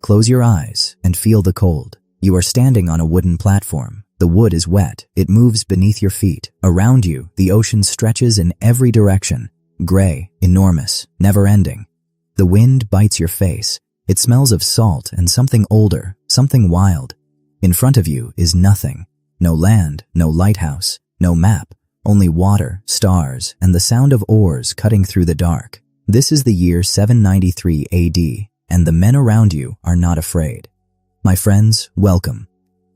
Close your eyes and feel the cold. You are standing on a wooden platform. The wood is wet. It moves beneath your feet. Around you, the ocean stretches in every direction. Gray, enormous, never-ending. The wind bites your face. It smells of salt and something older, something wild. In front of you is nothing. No land, no lighthouse, no map, only water, stars, and the sound of oars cutting through the dark. This is the year 793 AD, and the men around you are not afraid. My friends, welcome.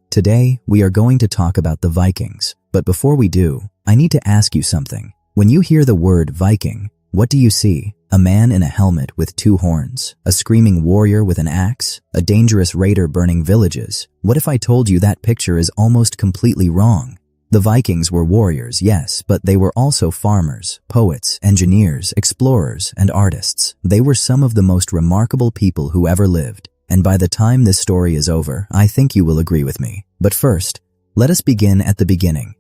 Today, we are going to talk about the Vikings, but before we do, I need to ask you something. When you hear the word Viking, what do you see? A man in a helmet with two horns, a screaming warrior with an axe, a dangerous raider burning villages. What if I told you that picture is almost completely wrong? The Vikings were warriors, yes, but they were also farmers, poets, engineers, explorers, and artists. They were some of the most remarkable people who ever lived, and by the time this story is over, I think you will agree with me. But first, let us begin at the beginning.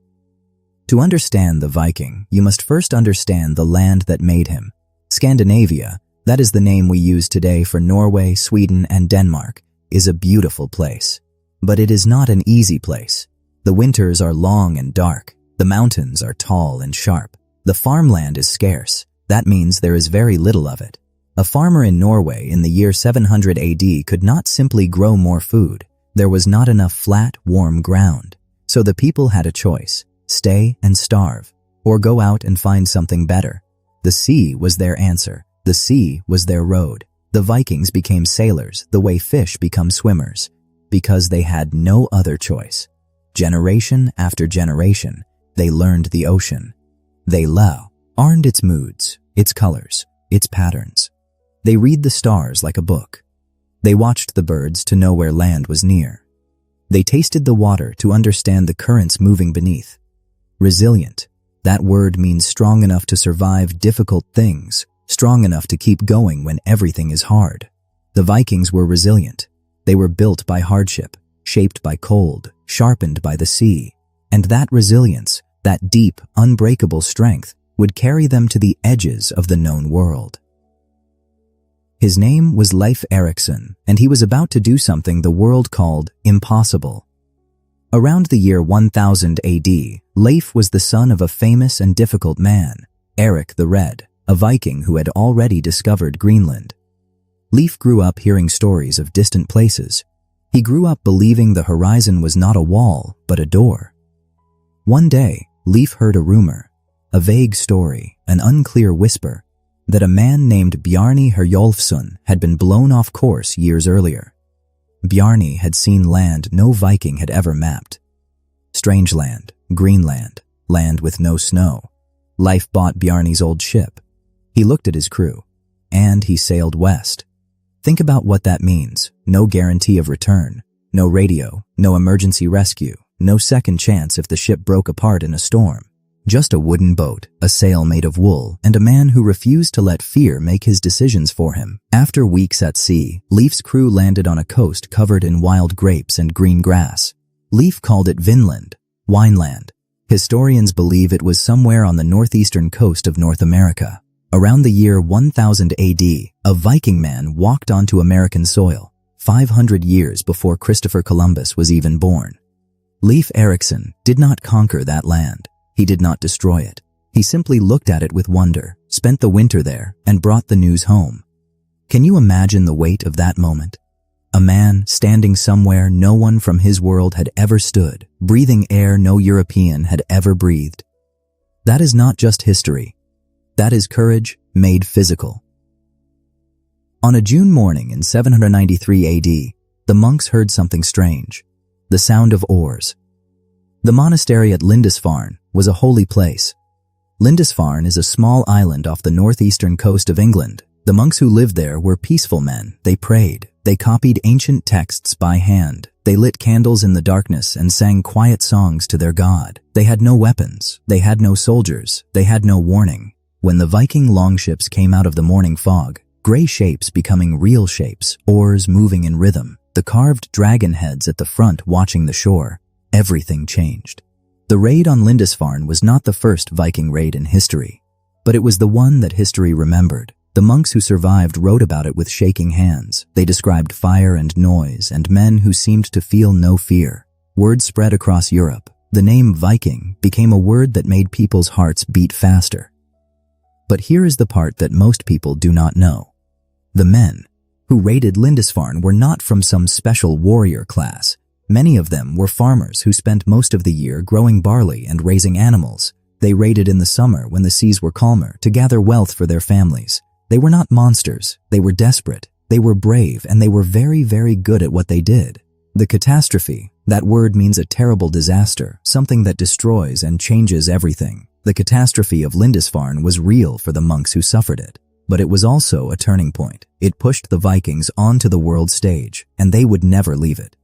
To understand the Viking, you must first understand the land that made him. Scandinavia, that is the name we use today for Norway, Sweden, and Denmark, is a beautiful place. But it is not an easy place. The winters are long and dark. The mountains are tall and sharp. The farmland is scarce. That means there is very little of it. A farmer in Norway in the year 700 AD could not simply grow more food. There was not enough flat, warm ground. So the people had a choice: stay and starve, or go out and find something better. The sea was their answer. The sea was their road. The Vikings became sailors the way fish become swimmers, because they had no other choice. Generation after generation, they learned the ocean. They learned its moods, its colors, its patterns. They read the stars like a book. They watched the birds to know where land was near. They tasted the water to understand the currents moving beneath. Resilient. That word means strong enough to survive difficult things, strong enough to keep going when everything is hard. The Vikings were resilient. They were built by hardship, shaped by cold, sharpened by the sea. And that resilience, that deep, unbreakable strength, would carry them to the edges of the known world. His name was Leif Erikson, and he was about to do something the world called impossible. Around the year 1000 AD, Leif was the son of a famous and difficult man, Eric the Red, a Viking who had already discovered Greenland. Leif grew up hearing stories of distant places. He grew up believing the horizon was not a wall, but a door. One day, Leif heard a rumor, a vague story, an unclear whisper, that a man named Bjarni Herjolfsson had been blown off course years earlier. Bjarni had seen land no Viking had ever mapped. Strange land, Greenland, land with no snow. Leif bought Bjarni's old ship. He looked at his crew, and he sailed west. Think about what that means. No guarantee of return, no radio, no emergency rescue, no second chance if the ship broke apart in a storm. Just a wooden boat, a sail made of wool, and a man who refused to let fear make his decisions for him. After weeks at sea, Leif's crew landed on a coast covered in wild grapes and green grass. Leif called it Vinland, Wineland. Historians believe it was somewhere on the northeastern coast of North America. Around the year 1000 AD, a Viking man walked onto American soil, 500 years before Christopher Columbus was even born. Leif Erikson did not conquer that land. He did not destroy it. He simply looked at it with wonder, spent the winter there, and brought the news home. Can you imagine the weight of that moment? A man standing somewhere no one from his world had ever stood, breathing air no European had ever breathed. That is not just history. That is courage made physical. On a June morning in 793 AD, the monks heard something strange, the sound of oars. The monastery at Lindisfarne was a holy place. Lindisfarne is a small island off the northeastern coast of England. The monks who lived there were peaceful men. They prayed. They copied ancient texts by hand. They lit candles in the darkness and sang quiet songs to their god. They had no weapons. They had no soldiers. They had no warning. When the Viking longships came out of the morning fog, gray shapes becoming real shapes, oars moving in rhythm, the carved dragon heads at the front watching the shore, everything changed. The raid on Lindisfarne was not the first Viking raid in history, but it was the one that history remembered, The monks who survived wrote about it with shaking hands. They described fire and noise and men who seemed to feel no fear. Word spread across Europe. The name Viking became a word that made people's hearts beat faster. But here is the part that most people do not know. The men who raided Lindisfarne were not from some special warrior class. Many of them were farmers who spent most of the year growing barley and raising animals. They raided in the summer when the seas were calmer to gather wealth for their families. They were not monsters. They were desperate. They were brave, and they were very, very good at what they did. The catastrophe, that word means a terrible disaster, something that destroys and changes everything. The catastrophe of Lindisfarne was real for the monks who suffered it. But it was also a turning point. It pushed the Vikings onto the world stage, and they would never leave it.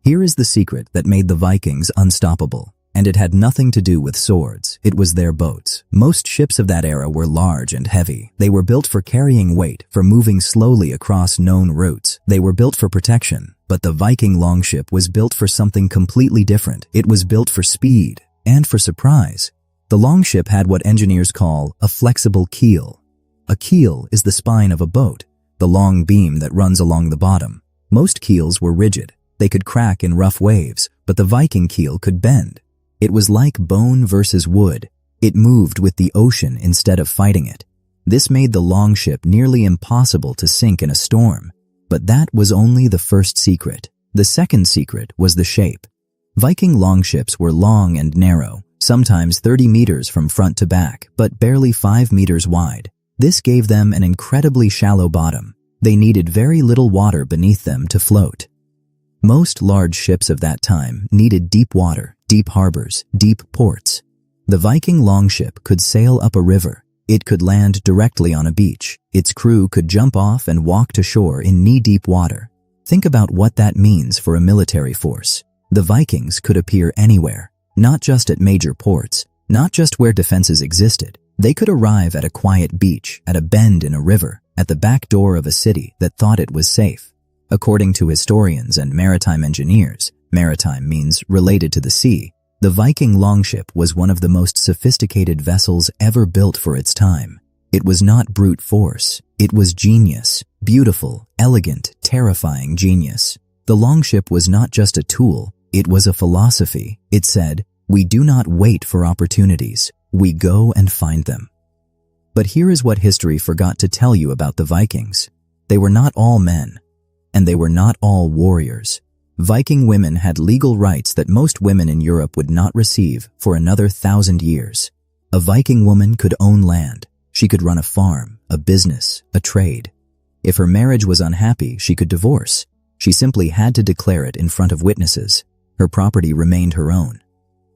Here is the secret that made the Vikings unstoppable. And it had nothing to do with swords. It was their boats. Most ships of that era were large and heavy. They were built for carrying weight, for moving slowly across known routes. They were built for protection. But the Viking longship was built for something completely different. It was built for speed and for surprise. The longship had what engineers call a flexible keel. A keel is the spine of a boat, the long beam that runs along the bottom. Most keels were rigid. They could crack in rough waves, but the Viking keel could bend. It was like bone versus wood. It moved with the ocean instead of fighting it. This made the longship nearly impossible to sink in a storm. But that was only the first secret. The second secret was the shape. Viking longships were long and narrow, sometimes 30 meters from front to back, but barely 5 meters wide. This gave them an incredibly shallow bottom. They needed very little water beneath them to float. Most large ships of that time needed deep water, deep harbors, deep ports. The Viking longship could sail up a river. It could land directly on a beach. Its crew could jump off and walk to shore in knee-deep water. Think about what that means for a military force. The Vikings could appear anywhere, not just at major ports, not just where defenses existed. They could arrive at a quiet beach, at a bend in a river, at the back door of a city that thought it was safe. According to historians and maritime engineers, maritime means related to the sea, the Viking longship was one of the most sophisticated vessels ever built for its time. It was not brute force. It was genius, beautiful, elegant, terrifying genius. The longship was not just a tool, it was a philosophy. It said, "We do not wait for opportunities. We go and find them." But here is what history forgot to tell you about the Vikings. They were not all men, and they were not all warriors. Viking women had legal rights that most women in Europe would not receive for another 1,000 years. A Viking woman could own land. She could run a farm, a business, a trade. If her marriage was unhappy, she could divorce. She simply had to declare it in front of witnesses. Her property remained her own.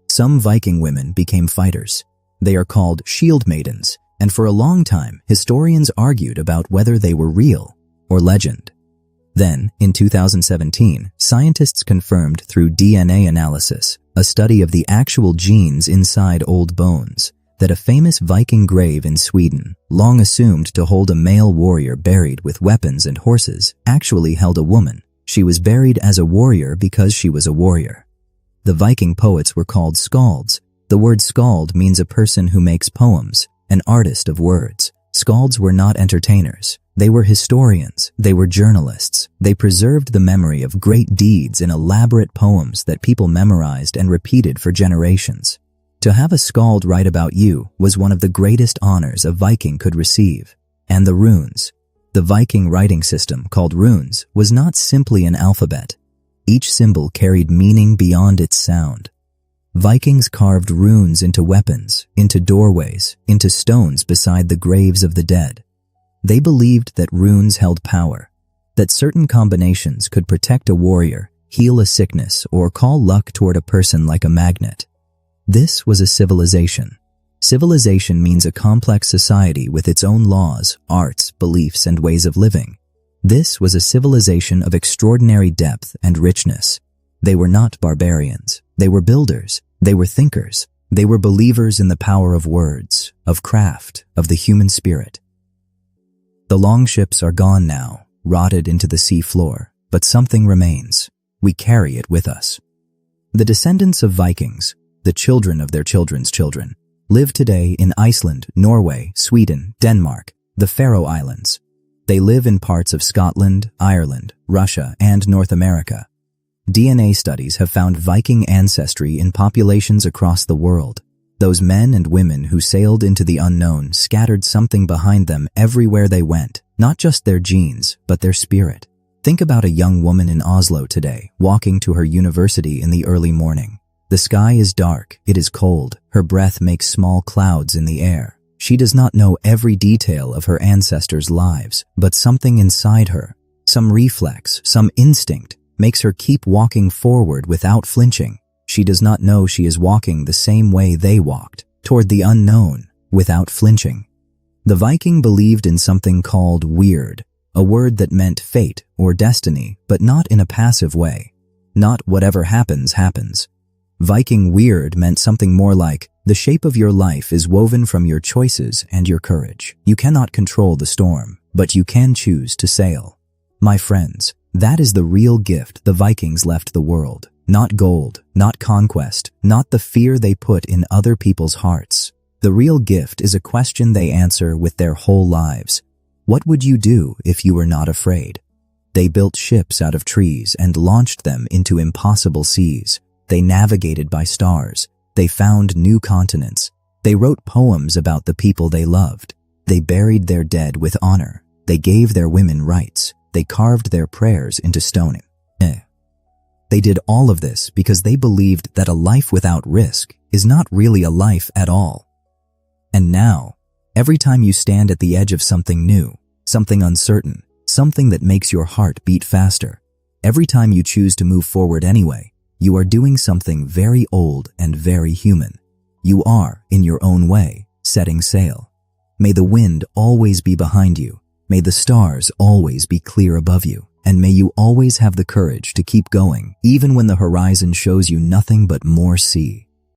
Some Viking women became fighters. They are called shield maidens, and for a long time, historians argued about whether they were real or legend. Then, in 2017, scientists confirmed through DNA analysis, a study of the actual genes inside old bones, that a famous Viking grave in Sweden, long assumed to hold a male warrior buried with weapons and horses, actually held a woman. She was buried as a warrior because she was a warrior. The Viking poets were called skalds. The word skald means a person who makes poems, an artist of words. Skalds were not entertainers. They were historians. They were journalists. They preserved the memory of great deeds in elaborate poems that people memorized and repeated for generations. To have a skald write about you was one of the greatest honors a Viking could receive. And the runes. The Viking writing system, called runes, was not simply an alphabet. Each symbol carried meaning beyond its sound. Vikings carved runes into weapons, into doorways, into stones beside the graves of the dead. They believed that runes held power, that certain combinations could protect a warrior, heal a sickness, or call luck toward a person like a magnet. This was a civilization. Civilization means a complex society with its own laws, arts, beliefs, and ways of living. This was a civilization of extraordinary depth and richness. They were not barbarians. They were builders. They were thinkers. They were believers in the power of words, of craft, of the human spirit. The longships are gone now, rotted into the sea floor, but something remains. We carry it with us. The descendants of Vikings, the children of their children's children, live today in Iceland, Norway, Sweden, Denmark. The Faroe Islands. They live in parts of Scotland, Ireland, Russia, and North America. DNA studies have found Viking ancestry in populations across the world. Those men and women who sailed into the unknown scattered something behind them everywhere they went, not just their genes, but their spirit. Think about a young woman in Oslo today, walking to her university in the early morning. The sky is dark, it is cold, her breath makes small clouds in the air. She does not know every detail of her ancestors' lives, but something inside her, some reflex, some instinct, makes her keep walking forward without flinching. She does not know she is walking the same way they walked, toward the unknown, without flinching. The Viking believed in something called weird, a word that meant fate or destiny, but not in a passive way. Not whatever happens, happens. Viking weird meant something more like, the shape of your life is woven from your choices and your courage. You cannot control the storm, but you can choose to sail. My friends, that is the real gift the Vikings left the world. Not gold, not conquest, not the fear they put in other people's hearts. The real gift is a question they answer with their whole lives. What would you do if you were not afraid? They built ships out of trees and launched them into impossible seas. They navigated by stars. They found new continents. They wrote poems about the people they loved. They buried their dead with honor. They gave their women rights. They carved their prayers into stone. They did all of this because they believed that a life without risk is not really a life at all. And now, every time you stand at the edge of something new, something uncertain, something that makes your heart beat faster, every time you choose to move forward anyway, you are doing something very old and very human. You are, in your own way, setting sail. May the wind always be behind you. May the stars always be clear above you. And may you always have the courage to keep going, even when the horizon shows you nothing but more sea.